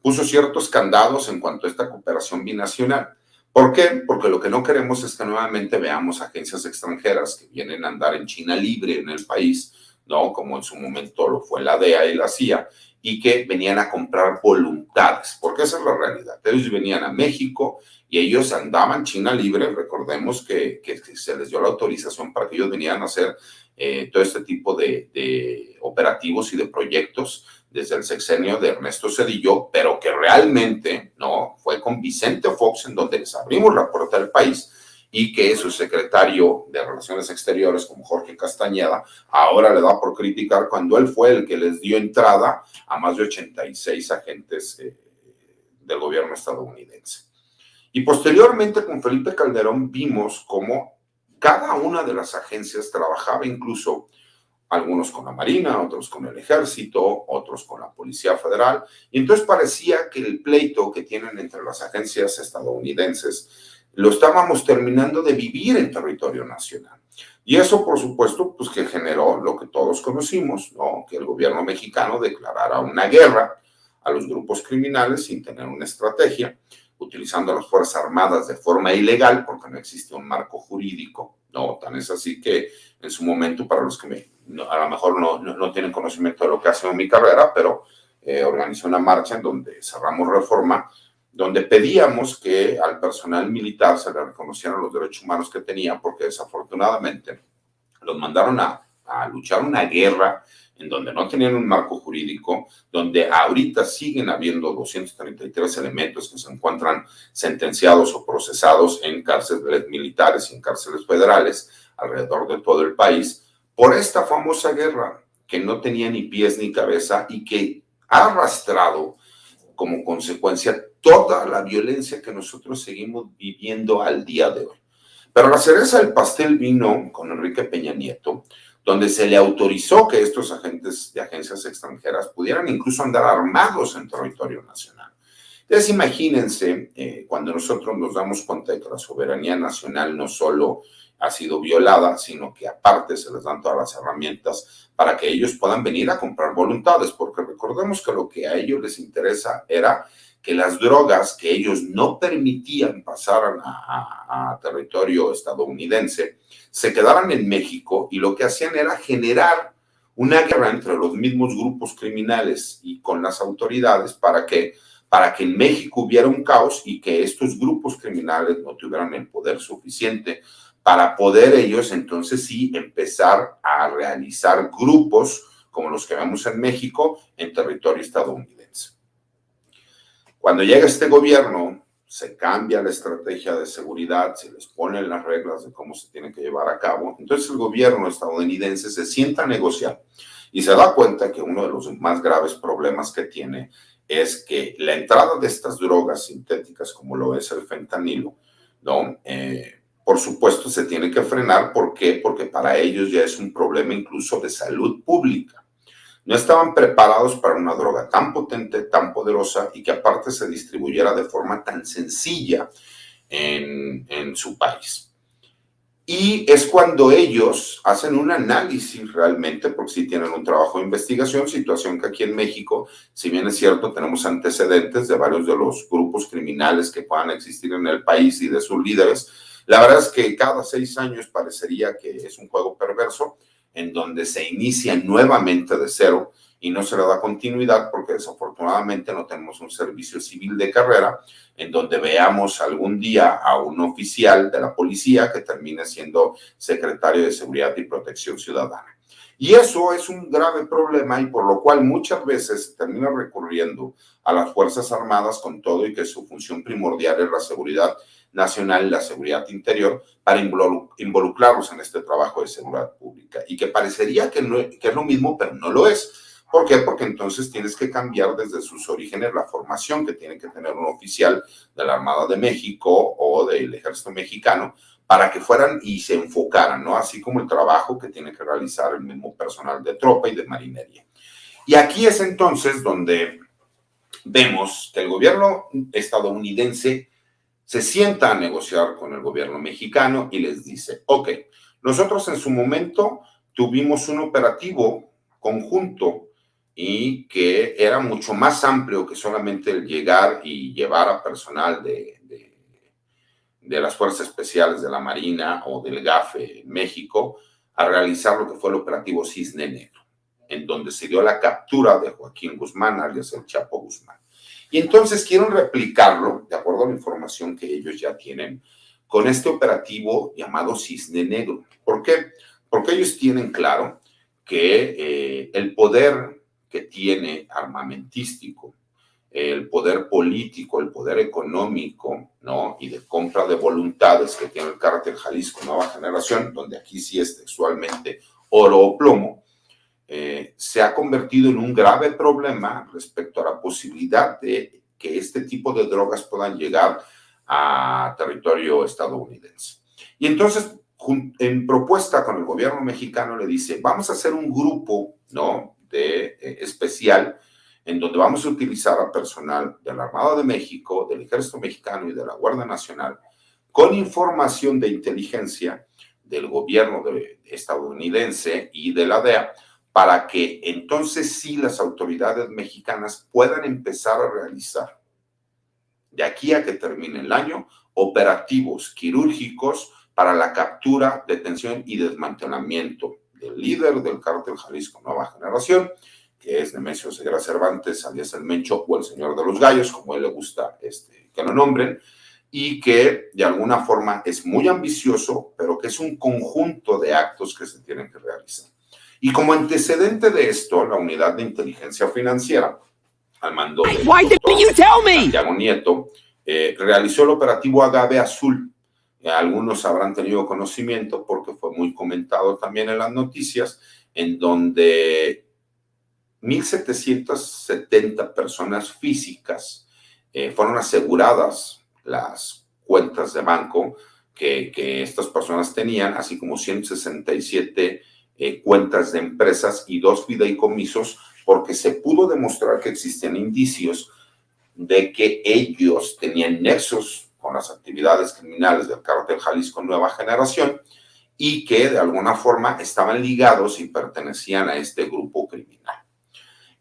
puso ciertos candados en cuanto a esta cooperación binacional. ¿Por qué? Porque lo que no queremos es que nuevamente veamos agencias extranjeras que vienen a andar en China libre en el país, ¿no? Como en su momento lo fue la DEA y la CIA, y que venían a comprar voluntades, porque esa es la realidad. Ellos venían a México y ellos andaban China libre. Recordemos que se les dio la autorización para que ellos vinieran a hacer todo este tipo de operativos y de proyectos desde el sexenio de Ernesto Zedillo, pero que realmente no fue con Vicente Fox en donde les abrimos la puerta del país, y que su secretario de Relaciones Exteriores, como Jorge Castañeda, ahora le da por criticar cuando él fue el que les dio entrada a más de 86 agentes del gobierno estadounidense. Y posteriormente con Felipe Calderón vimos cómo cada una de las agencias trabajaba, incluso algunos con la Marina, otros con el Ejército, otros con la Policía Federal, y entonces parecía que el pleito que tienen entre las agencias estadounidenses lo estábamos terminando de vivir en territorio nacional. Y eso, por supuesto, pues que generó lo que todos conocimos, ¿no? Que el gobierno mexicano declarara una guerra a los grupos criminales sin tener una estrategia, utilizando las Fuerzas Armadas de forma ilegal, porque no existe un marco jurídico, ¿no? Tan es así que en su momento, para los que a lo mejor no tienen conocimiento de lo que ha sido mi carrera, pero organizé una marcha en donde cerramos Reforma, donde pedíamos que al personal militar se le reconocieran los derechos humanos que tenía, porque desafortunadamente los mandaron a luchar una guerra en donde no tenían un marco jurídico, donde ahorita siguen habiendo 233 elementos que se encuentran sentenciados o procesados en cárceles militares y en cárceles federales alrededor de todo el país, por esta famosa guerra que no tenía ni pies ni cabeza y que ha arrastrado como consecuencia toda la violencia que nosotros seguimos viviendo al día de hoy. Pero la cereza del pastel vino con Enrique Peña Nieto, donde se le autorizó que estos agentes de agencias extranjeras pudieran incluso andar armados en territorio nacional. Entonces, imagínense, cuando nosotros nos damos cuenta de que la soberanía nacional no solo ha sido violada, sino que aparte se les dan todas las herramientas para que ellos puedan venir a comprar voluntades, porque recordemos que lo que a ellos les interesa era que las drogas que ellos no permitían pasar a territorio estadounidense se quedaran en México, y lo que hacían era generar una guerra entre los mismos grupos criminales y con las autoridades para que en México hubiera un caos y que estos grupos criminales no tuvieran el poder suficiente para poder ellos entonces sí empezar a realizar grupos como los que vemos en México en territorio estadounidense. Cuando llega este gobierno, se cambia la estrategia de seguridad, se les ponen las reglas de cómo se tiene que llevar a cabo. Entonces el gobierno estadounidense se sienta a negociar y se da cuenta que uno de los más graves problemas que tiene es que la entrada de estas drogas sintéticas, como lo es el fentanilo, ¿no? Por supuesto se tiene que frenar. ¿Por qué? Porque para ellos ya es un problema incluso de salud pública. No estaban preparados para una droga tan potente, tan poderosa, y que aparte se distribuyera de forma tan sencilla en su país. Y es cuando ellos hacen un análisis realmente, porque sí tienen un trabajo de investigación, situación que aquí en México, si bien es cierto, tenemos antecedentes de varios de los grupos criminales que puedan existir en el país y de sus líderes. La verdad es que cada 6 años parecería que es un juego perverso, en donde se inicia nuevamente de cero y no se le da continuidad, porque desafortunadamente no tenemos un servicio civil de carrera en donde veamos algún día a un oficial de la policía que termine siendo secretario de Seguridad y Protección Ciudadana. Y eso es un grave problema, y por lo cual muchas veces se termina recurriendo a las Fuerzas Armadas, con todo y que su función primordial es la seguridad nacional y la seguridad interior, para involucrarlos en este trabajo de seguridad pública, y que parecería que es lo mismo, pero no lo es. ¿Por qué? Porque entonces tienes que cambiar desde sus orígenes la formación que tiene que tener un oficial de la Armada de México o del Ejército Mexicano, para que fueran y se enfocaran, ¿no? Así como el trabajo que tiene que realizar el mismo personal de tropa y de marinería. Y aquí es entonces donde vemos que el gobierno estadounidense se sienta a negociar con el gobierno mexicano y les dice: ok, nosotros en su momento tuvimos un operativo conjunto y que era mucho más amplio que solamente el llegar y llevar a personal de las Fuerzas Especiales de la Marina o del GAFE en México a realizar lo que fue el operativo Cisne Negro, en donde se dio la captura de Joaquín Guzmán, alias el Chapo Guzmán. Y entonces quieren replicarlo, de acuerdo a la información que ellos ya tienen, con este operativo llamado Cisne Negro. ¿Por qué? Porque ellos tienen claro que el poder que tiene armamentístico, el poder político, el poder económico, ¿no? Y de compra de voluntades que tiene el cártel Jalisco Nueva Generación, donde aquí sí es textualmente oro o plomo, se ha convertido en un grave problema respecto a la posibilidad de que este tipo de drogas puedan llegar a territorio estadounidense. Y entonces, en propuesta con el gobierno mexicano, le dice, vamos a hacer un grupo, ¿no? Especial, en donde vamos a utilizar a personal de la Armada de México, del Ejército Mexicano y de la Guardia Nacional, con información de inteligencia del gobierno estadounidense y de la DEA, para que entonces sí las autoridades mexicanas puedan empezar a realizar, de aquí a que termine el año, operativos quirúrgicos para la captura, detención y desmantelamiento del líder del cártel Jalisco Nueva Generación, que es Nemesio Ceguera Cervantes, alias el Mencho, o el Señor de los Gallos, como a él le gusta que lo nombren, y que de alguna forma es muy ambicioso, pero que es un conjunto de actos que se tienen que realizar. Y como antecedente de esto, la Unidad de Inteligencia Financiera, al mando del doctor Santiago Nieto, realizó el operativo Agave Azul. Algunos habrán tenido conocimiento porque fue muy comentado también en las noticias, en donde 1,770 personas físicas fueron aseguradas las cuentas de banco que estas personas tenían, así como 167 cuentas de empresas y 2 fideicomisos, porque se pudo demostrar que existían indicios de que ellos tenían nexos con las actividades criminales del cártel Jalisco Nueva Generación y que de alguna forma estaban ligados y pertenecían a este grupo criminal.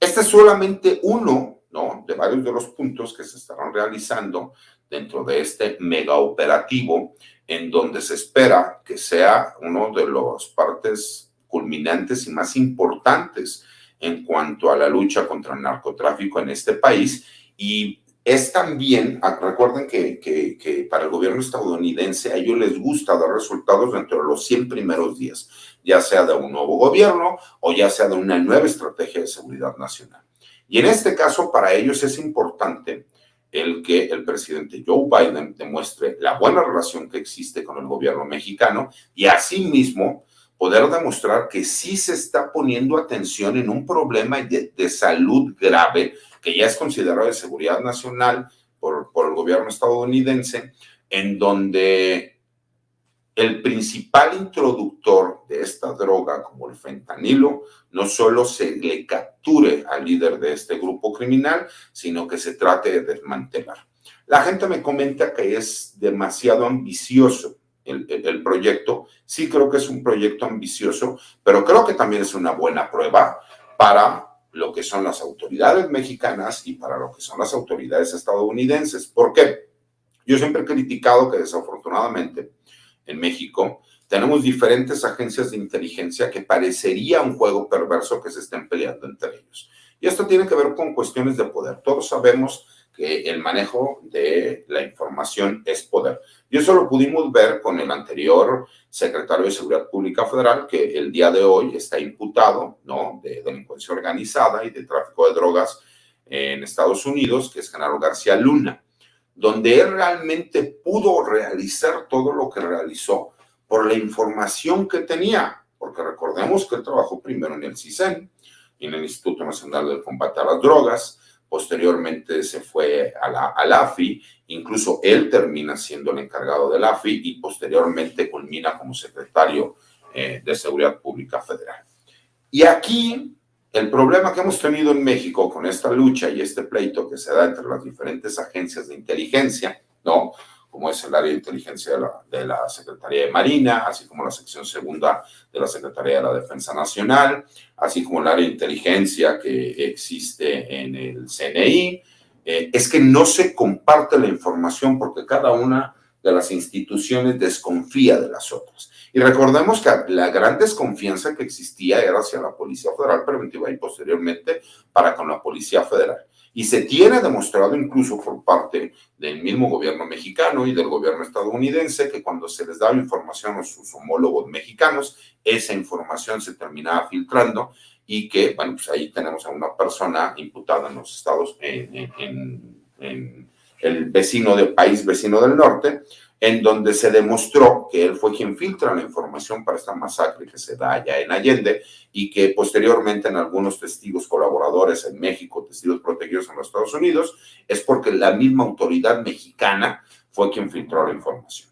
Este es solamente uno, ¿no?, de varios de los puntos que se estarán realizando dentro de este mega operativo, en donde se espera que sea uno de las partes culminantes y más importantes en cuanto a la lucha contra el narcotráfico en este país. Y es también, recuerden que para el gobierno estadounidense a ellos les gusta dar resultados dentro de los 100 primeros días, ya sea de un nuevo gobierno o ya sea de una nueva estrategia de seguridad nacional. Y en este caso para ellos es importante el que el presidente Joe Biden demuestre la buena relación que existe con el gobierno mexicano y asimismo poder demostrar que sí se está poniendo atención en un problema de salud grave que ya es considerado de seguridad nacional por el gobierno estadounidense, en donde el principal introductor de esta droga, como el fentanilo, no solo se le capture al líder de este grupo criminal, sino que se trate de desmantelar. La gente me comenta que es demasiado ambicioso el proyecto. Sí creo que es un proyecto ambicioso, pero creo que también es una buena prueba para lo que son las autoridades mexicanas y para lo que son las autoridades estadounidenses. ¿Por qué? Yo siempre he criticado que desafortunadamente en México tenemos diferentes agencias de inteligencia que parecería un juego perverso que se estén peleando entre ellos. Y esto tiene que ver con cuestiones de poder. Todos sabemos que el manejo de la información es poder. Y eso lo pudimos ver con el anterior secretario de Seguridad Pública Federal, que el día de hoy está imputado, ¿no?, de delincuencia organizada y de tráfico de drogas en Estados Unidos, que es Genaro García Luna, donde él realmente pudo realizar todo lo que realizó por la información que tenía, porque recordemos que él trabajó primero en el CISEN, en el Instituto Nacional del Combate a las Drogas, posteriormente se fue a la AFI, incluso él termina siendo el encargado de la AFI y posteriormente culmina como secretario de Seguridad Pública Federal. Y aquí el problema que hemos tenido en México con esta lucha y este pleito que se da entre las diferentes agencias de inteligencia, ¿no?, como es el área de inteligencia de la Secretaría de Marina, así como la sección segunda de la Secretaría de la Defensa Nacional, así como el área de inteligencia que existe en el CNI, es que no se comparte la información porque cada una de las instituciones desconfía de las otras. Y recordemos que la gran desconfianza que existía era hacia la Policía Federal Preventiva y posteriormente para con la Policía Federal. Y se tiene demostrado incluso por parte del mismo gobierno mexicano y del gobierno estadounidense que cuando se les daba información a sus homólogos mexicanos, esa información se terminaba filtrando y que, bueno, pues ahí tenemos a una persona imputada en los estados, en el país vecino del norte, en donde se demostró que él fue quien filtra la información para esta masacre que se da allá en Allende y que posteriormente en algunos testigos colaboradores en México, testigos protegidos en los Estados Unidos, es porque la misma autoridad mexicana fue quien filtró la información.